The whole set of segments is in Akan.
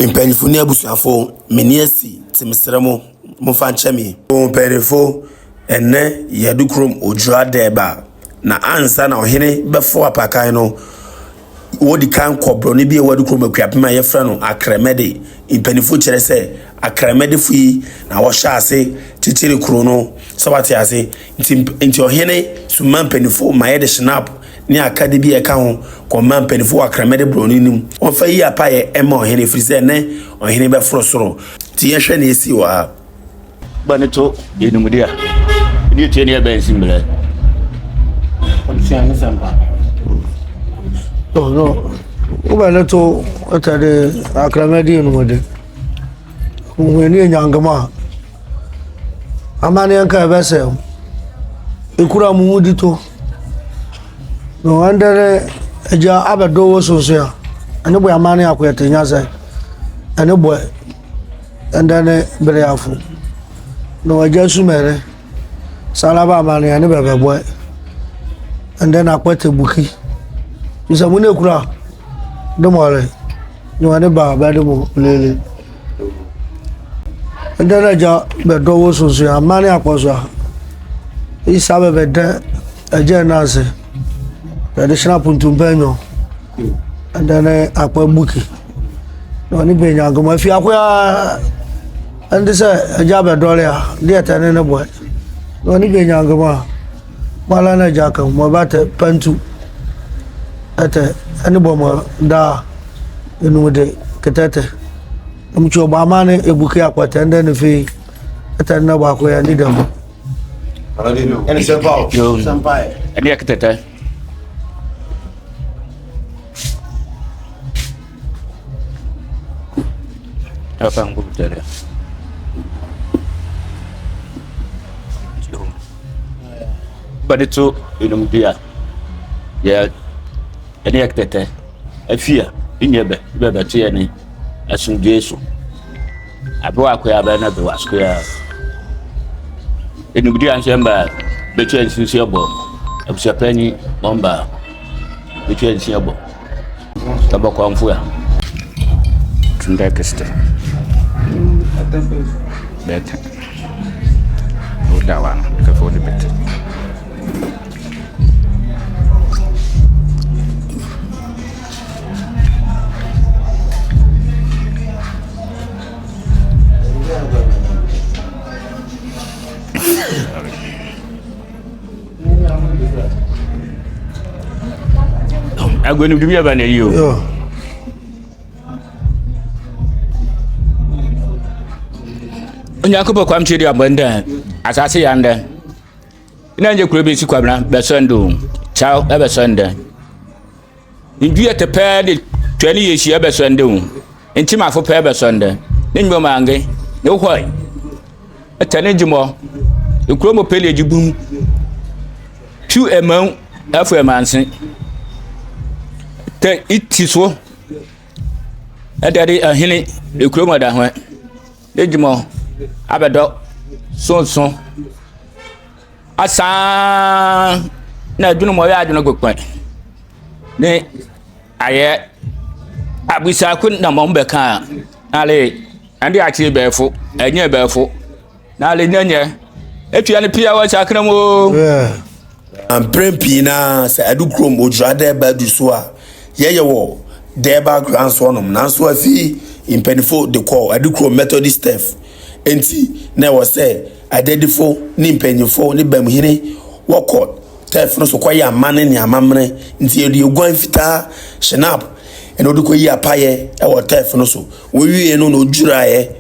Mpenifo ni abusuafo meniasi timsremo mufanchemi mpenifo enne yadukrom odjura deba na ansa na ohene befo apakan no wodi kan kobro ni bi wadukrom akuapema yefra no akremede mpenifo kire se akremede fui na wo hyase chichiri kro no sawate ase nti ohene suma mpenifo mayede snap ni akade bi eka ho koma mpenifo akremede broni nim onfa yi apaye ema ohene frize ne ohene be frosoro ti yehwe na esi wa baneto enumudia ni tie ne be nsimbele onsiane samba no baneto otade akremede enumudia weni nyangama amane anka bese ekura mu dito no andere eja abedo wo soso ya ane boy amane akoyete nyaza ane boy endane bere afu no eja sumere salaba amane ane bebe boy endane akwete buki bisa mu ne kura do mole no ane ba ba de mo lele endane eja bedo wo soso ya amane akoso isa bebe de eja nase traditional puntumpenyo and then akwa buki no ni be nyango ma fi akwa and say ajabe dole ya dia tane ne boy no ni be nyango ma mala na jaka mo bate pantu ate ani bo mo da enu de ketete amcho ba mane ebuki akwa tende ne fi ate na ba ko ya ni dem ene senpai ani aketete apa yang berbicara? Pada tu minum dia, ya, ini yang kita afia, ini beba tu ni, asum Yesu. Abu aku ya bena tu asku ya. Ini dia ansamba, betul siapa? Abu siapa ni bomba, betul siapa? Tabak kuamfu ya. Tunda keste. Better. Udah wan, kafo di better. Aku ni dia bana yo. Nyakubo kwam chiri abanda asase yanda ina nje kuro bi si kwabna besando chao e besanda ndua tepe de 20 years e besando enti mafo pe besanda ne nyo mangi ne hoi etane jimo e kuro mo pele jibum tu emau afu emanse te itiso adade ahene e kuro mo da ho ne jimo abedo sonson asan na dunu mo ya dunu gokpan ne aye abisa kun na mo mbeka ale ande achi befo enye befo na ale nyenye etua ne pia wa sakra mo amprempi na se adukrom odjura deba du so a yeye wo deba grandson na so afi impenifo de call adukrom methodist staff enti na wo say adedifo ni mpanyifo ni bamhire woko tefno so kwa ya mane ni amamre nti edi oguan fita shinap eno de ko yi apaye e wo tefno so wo wie no no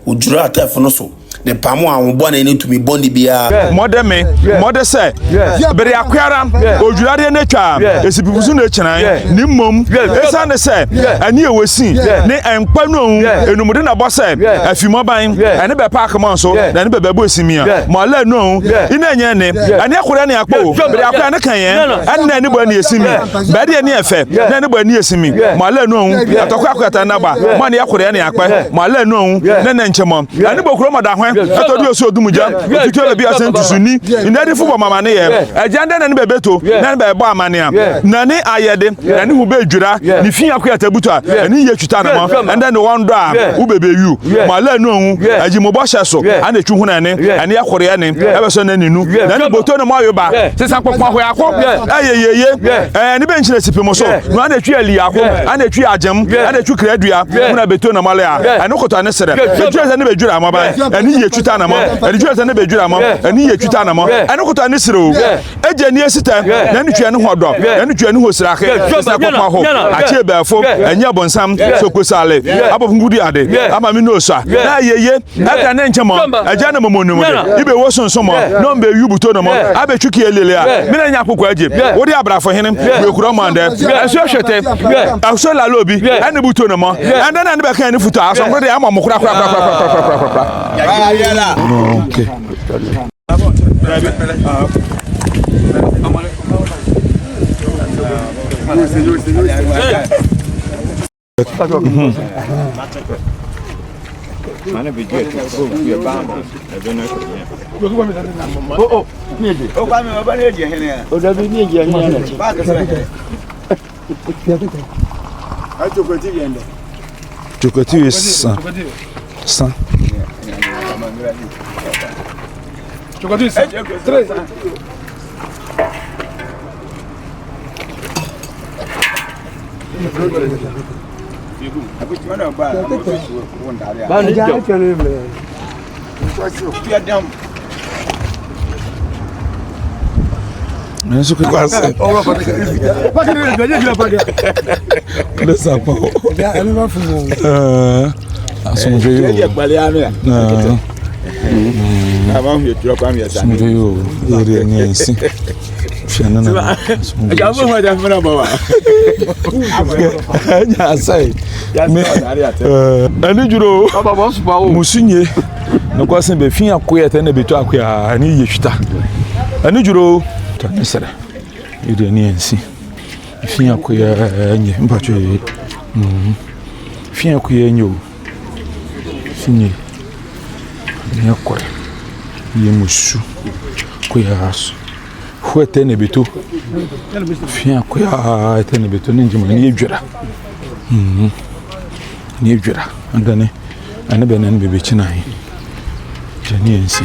ojura tefno so de pamo awon bona ni tumi bondi bia mode se bere akwara ojurade na twa esibibusu na chinan ni mom esa ne se ani ewosin ni empa no enumude na bo se afimoban ani be park man so na ni be bo esimia mo la no ina nya ne ani akwara ne akpo bere akwara ne kan yen ani na ni bo ani esimi be de ni efe na ni bo ani esimi mo la no atokwa akwata na ba mo ani akwara ne akpa mo la no na na nchemo ani bo kuro mo da hwan etodu osu odumuja ofikele bi asentusuni ndade fubo mama ne ye agenda na ne bebeto na ne bebo amane a na ne ayede na ne hu be dwura ne fi akwa tabuto a ne ye twita na mo enda ne wondo a wo bebe yu mala nu hu agimobo hyeso ana twu hu na ne ane yakore ne ebeso na ninu na ne boto ne mo ayoba sesa kokko ho yakọ ayeyeye ne be nchire sipimo so no ana twu ali yakọ ana twu agem ana twu kradua na beto na mala a ane koto ane sere betwure ne bedwura amaba ane ye twita na mo ane twure ne bedwura mo ane ye twita na mo ane koto ane sere o eje ni esita na ne twu ne hodo na ne twu ne hosirake sesa kokko ho ache befo anya bonsam sokosale abofungudi ade ama mi no sa na yeye aka ne nchemo aja na momonu mu ibe wo sonsomo no mbe yubuto no mo abetwuki elele a mi na nya akokọ aje wodi abrafo hene we kuro mande eso hwete aso la lobi ene buto no mo ande na ne be kan ne futo aso ko de ama mo kura ya la okay Mana video tu ya bamba adona ko oh niye o kwa me baba ne je hene o da bi niye je hene ba ka sai ai chokoti yende chokoti is san chokoti is 3 Isso que quase. Começa pau. Ele vai fazer. Assumo veio. Ele é baleano. Não. Ah, vamos ver trocar minha sabe. Veio. Ele nem assim. Fiana na. Já vou mandar para bawa. Já sai. Ani juro. Baba boss pau. Musunye. No kwase be fin akoya te na beto akoya ani yehwita. Ani juro. Tanisere ide ni ensi fin akoya nye mpacho fin akoya nyo finye ni akore ye musu koya aso huete ne beto fin akoya ete ne beto ninjima ni edwira ni edwira andane ane benen bebe chinai jani ensi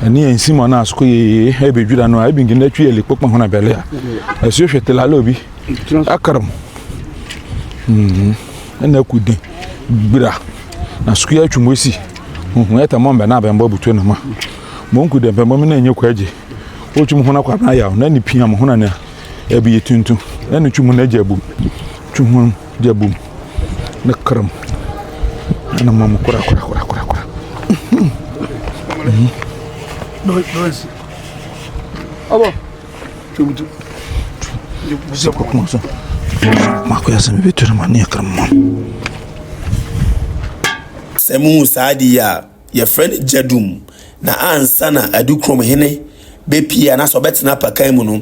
ani ensi mo na asko ye ebedwira no abingi na twi ele kokpa ho na bele a aso hwete la lobi akaram na kudi gbira na sku ya twumosi eta mo mbe na abembo butu na ma mo nkude mbembo me na enye kwaje o twum ho na kwa na ya na ni pia mo ho na na ebi yetuntu na ni twum na jabu twum jabu na karam na mama kura No es. Abo. Chubutu. Você começa. Uma coisa me veio na mania crama. Semu sadia, your friend Jadum, na ansana adu krom hene, bepi ana so betina pakai mu no.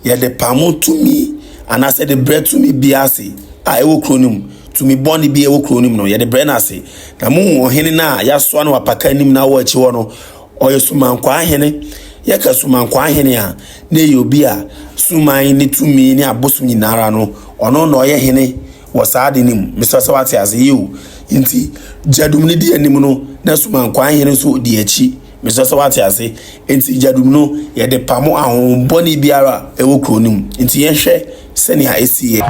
Ye de pamo to me, and I said the bread to me biase. I ewo kronum. To me boni bi ewo kronum no. Ye de bread na se. Na mu hene na ya so na pakai nim na wo achi wo no. Oyo suman kwa hene yaka suman kwa hene a na yobi a suman ni tumi ni abosu nyinara no ono no ye hene wo saade nim misasa wate ase yiu nti jadum ni di anim no na suman kwa hene so di achi misasa wate ase nti jadum no ye de pamo ahon boni biara ewo kronim nti ye hwe sene a esie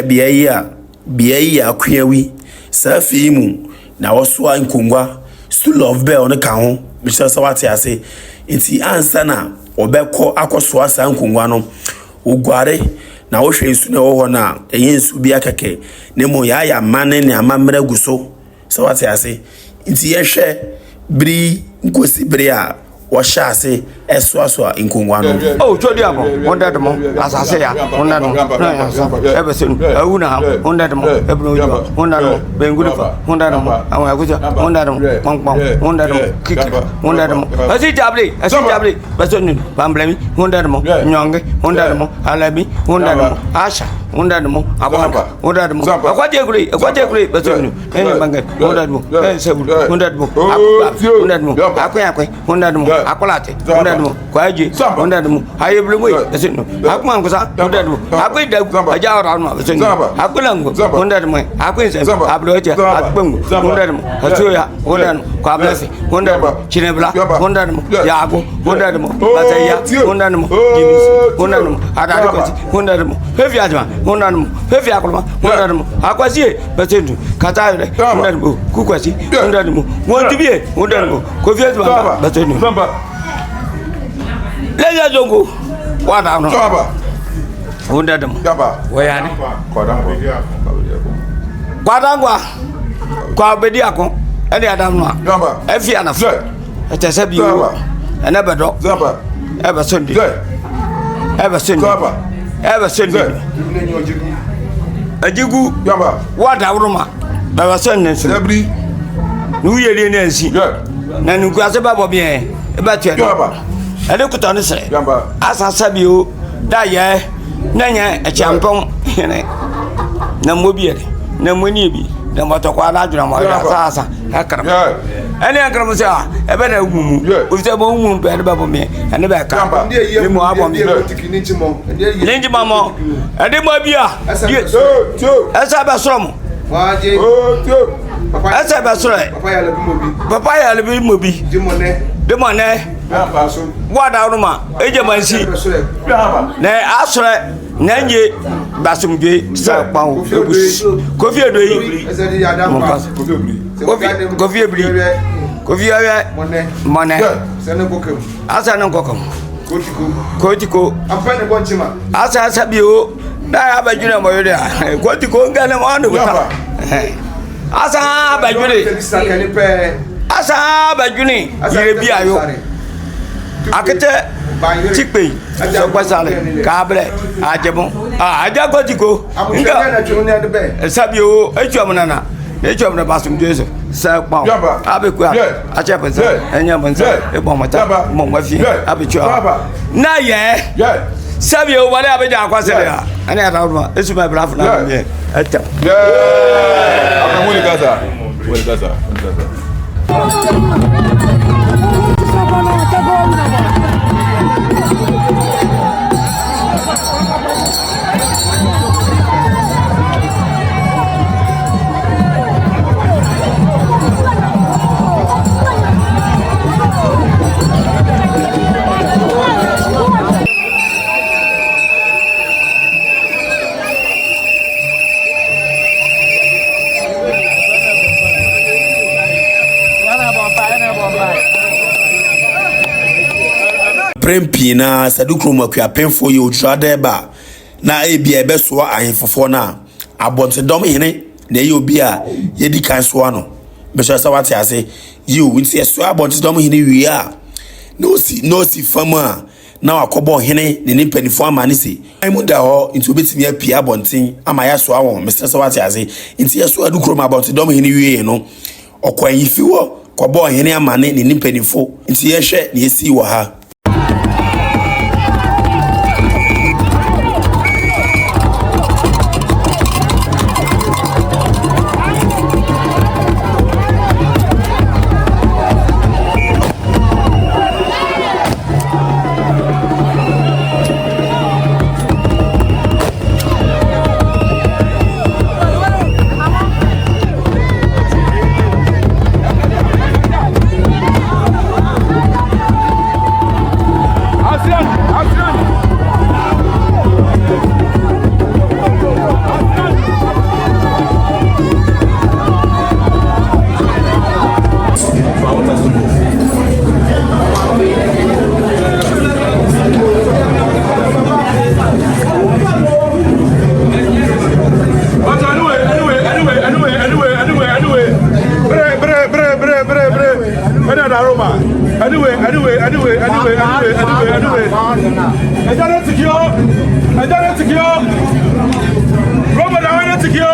biayi akwawi sa fi mu na woso ankongwa stool of bell ne ka ho bi se wate ase nti ansa na obekọ akoso asa ankongwa no ogware na wo hwe nsu na wo ho na nsu bi akeke ne mo ya mane ne amamra guso se wate ase nti ye hwe bri nkosi bri a wo sha ase eso nkongwa no oh chodi abo wonda demo asase ya wonda no na so ebesun awuna wonda demo ebno yo wonda no bengulifa wonda no awon akuja wonda no pangpang wonda no kiki wonda no asi jable besun pamblemi wonda no nyonge wonda no alabi wonda no asha wonda no abamba wonda no akwaje gure besun eni banget wonda no sebu wonda no wonda no akwe wonda no akolate wonda no kwaje wonda no hayeblumu besun akuma ngosa wonda no akwe da ajawra no besun akulango wonda no akwe se abloje akpengu wonda no asoya wonda no kwablese wonda no chinebla wonda no yago wonda no bataya wonda no jimis wonda no adari kwati wonda no hefi ajma wonda no hefi akulma wonda no akwasi besun katayre wonda no kukwasi wonda no wondibie wonda no kofiezma besun leja zongo wada no wonda no wayane kwadangwa kwa bedi akon ene adam no efi anaf etesabi ene bedo ebe sondi ajigu wada wuruma baba sondi sebri nu yeli ne nsi na nu kwase babo bien ebe tue ene kutane se asasabi o da ye nanya echampon ene na mobiere na moni bi na motokwa na adwuna mo asa akram ene akram se ebe na gumu o se bo gumu pe ene babo me ene ba ka ni mo abo me ninji mamo ene mo bia esa ba srom waje esa ba srom papa ya lebi mobi demone wada ruma ejemansi na asre nanye basumje sa pawo kofi edoyi kofi awe mone asana kokom kotiko apane bonchima asa bio da abajuna moyode kotiko ngane mo anu buta asa abajuni yebi ayo akete tikpe so kwasale kable ajemo aja kotiko nga sabio echuamnana echuamna basum jesu sa pa abekwa achepensa enyapensa ebomata momwafi abechua na ye sabio wale abeja kwasale ani atawma esuma brafu na me etam akamuli gaza prempina sadukro makwa penfo ye otrade ba na ebia ebeso ahemfofo na abontedom hene na ye obi a yedi kan so ano beso sa wate ase you nti eso abontedom hene wi a no si fama na wakobo hene ne nimpanifo amane si aimu da ho nti obetimi apia abonten amaya so awon Mr. sa wate ase nti eso adukro ma abontedom hene wi no okwan yifiwo kobo hene amane ne nimpanifo nti ye hwe ne yesi wo ha Anyway. I don't secure. Robert, I want to secure.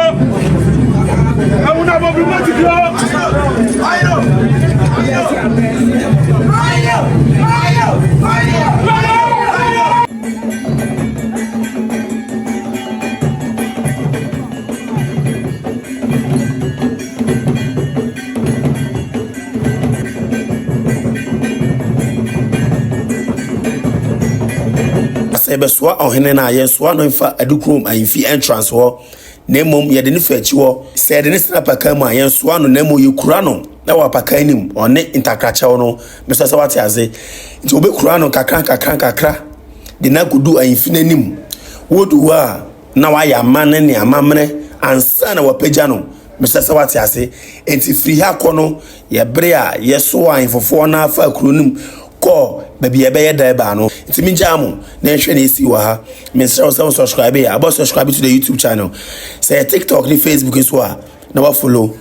I will not be able to secure. Sebesoa ohene na yesoa no mfa adukrom ayimfi entrance ho na mom ye de ne fachi ho se de ne snapaka mu ayensoa no na mo yekura no na wa paka anim one intakrache ho no meso se wate aze nti obekura no kakra de na gudu ayimfi nanim wodu wa na wa ya mane ne amamre ansa na wapaja no meso se wate aze enti free ha ko no ye bre a yeso ayimfofo na afa akuronim ko baby ebe da ba no ntimi njamu na ehwe na esi wa ha me subscribe ya abo subscribe to the YouTube channel say TikTok ni Facebook so a na wa follow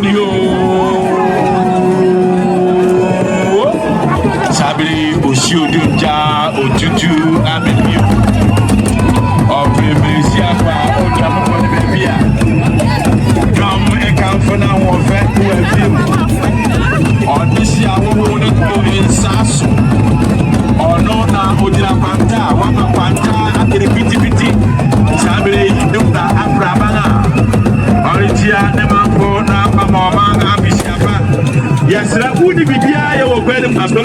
abelio sabiri osi odunja otutu abelio ọbẹ̀rẹ̀ sí àpá ọjọ́ àpapọ̀ ní bẹ̀bí à drum ẹ̀ka fún náà wọ́n fẹ́ kú ẹ̀bí ọdún sí àwọn oníkùnrin nsásù ọ̀nà na òjìlá pàǹtà wọ́n máa pàǹtà akiri pitipiti sábẹ̀rẹ̀ ìdúgba àbúrábánà ọ̀rẹ́jìá ní máa ń bọ̀ náà pàmò ọ̀ma àbísí àpá yẹ̀sìrẹ́ kú ní bìbí ayé wọ̀ gbẹ́ni pàṣẹ